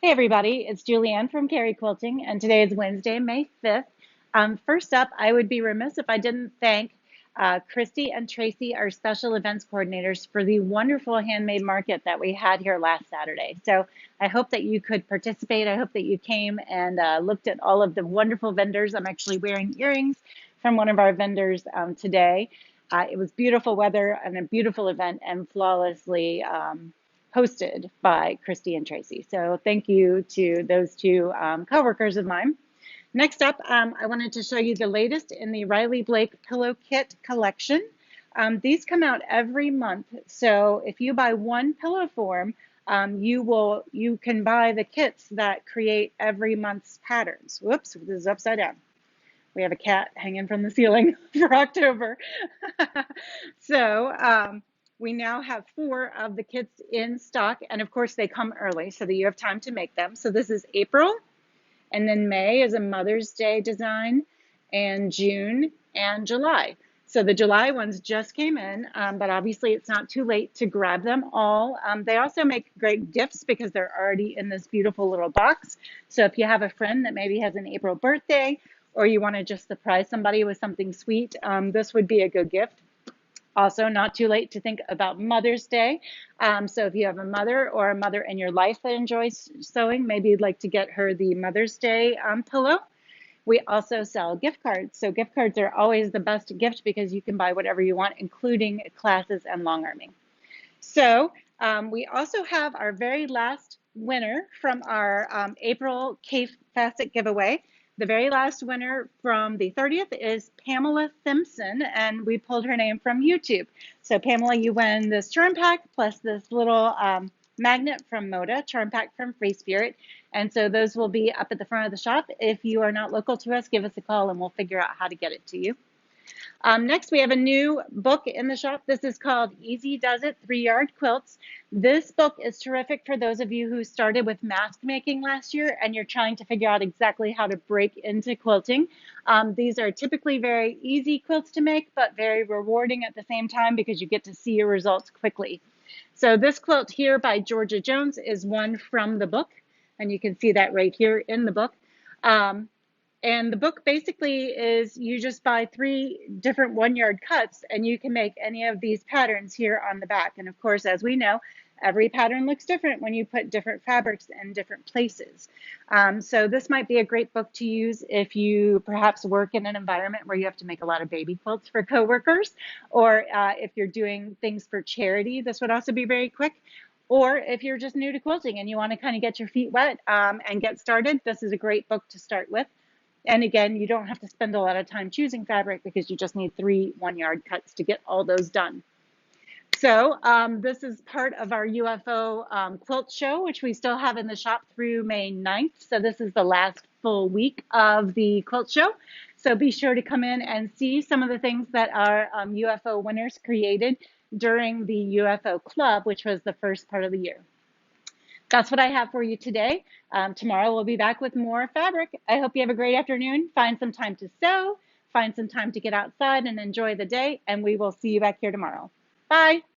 Hey everybody, it's Julianne from Cary Quilting, and today is Wednesday, May 5th. First up, I would be remiss if I didn't thank Christy and Tracy, our special events coordinators, for the wonderful handmade market that we had here last Saturday. So I hope that you could participate. I hope that you came and looked at all of the wonderful vendors. I'm actually wearing earrings from one of our vendors today. It was beautiful weather and a beautiful event and flawlessly hosted by Christy and Tracy. So thank you to those two coworkers of mine. Next up, I wanted to show you the latest in the Riley Blake Pillow Kit collection. These come out every month. So if you buy one pillow form, you can buy the kits that create every month's patterns. Whoops, this is upside down. We have a cat hanging from the ceiling for October. So we now have 4 of the kits in stock, and of course they come early so that you have time to make them. So this is April, and then May is a Mother's Day design, and June and July. So the July ones just came in, but obviously it's not too late to grab them all. They also make great gifts because they're already in this beautiful little box. So if you have a friend that maybe has an April birthday, or you want to just surprise somebody with something sweet, this would be a good gift. Also, not too late to think about Mother's Day. So if you have a mother or a mother in your life that enjoys sewing, maybe you'd like to get her the Mother's Day pillow. We also sell gift cards. So gift cards are always the best gift because you can buy whatever you want, including classes and long arming. So we also have our very last winner from our April Cave Facet giveaway. The very last winner from the 30th is Pamela Simpson, and we pulled her name from YouTube. So Pamela, you win this charm pack plus this little magnet from Moda, charm pack from Free Spirit. And so those will be up at the front of the shop. If you are not local to us, give us a call and we'll figure out how to get it to you. Next, we have a new book in the shop. This is called Easy Does It 3-Yard Quilts. This book is terrific for those of you who started with mask making last year and you're trying to figure out exactly how to break into quilting. These are typically very easy quilts to make, but very rewarding at the same time because you get to see your results quickly. So this quilt here by Georgia Jones is one from the book, and you can see that right here in the book. And the book basically is you just buy 3 different 1-yard cuts and you can make any of these patterns here on the back. And of course, as we know, every pattern looks different when you put different fabrics in different places. So this might be a great book to use if you perhaps work in an environment where you have to make a lot of baby quilts for coworkers, or if you're doing things for charity, this would also be very quick. Or if you're just new to quilting and you want to kind of get your feet wet and get started, this is a great book to start with. And again, you don't have to spend a lot of time choosing fabric because you just need 3 1-yard cuts to get all those done. So this is part of our UFO Quilt Show, which we still have in the shop through May 9th. So this is the last full week of the Quilt Show. So be sure to come in and see some of the things that our UFO winners created during the UFO Club, which was the first part of the year. That's what I have for you today. Tomorrow we'll be back with more fabric. I hope you have a great afternoon. Find some time to sew, find some time to get outside and enjoy the day, and we will see you back here tomorrow. Bye.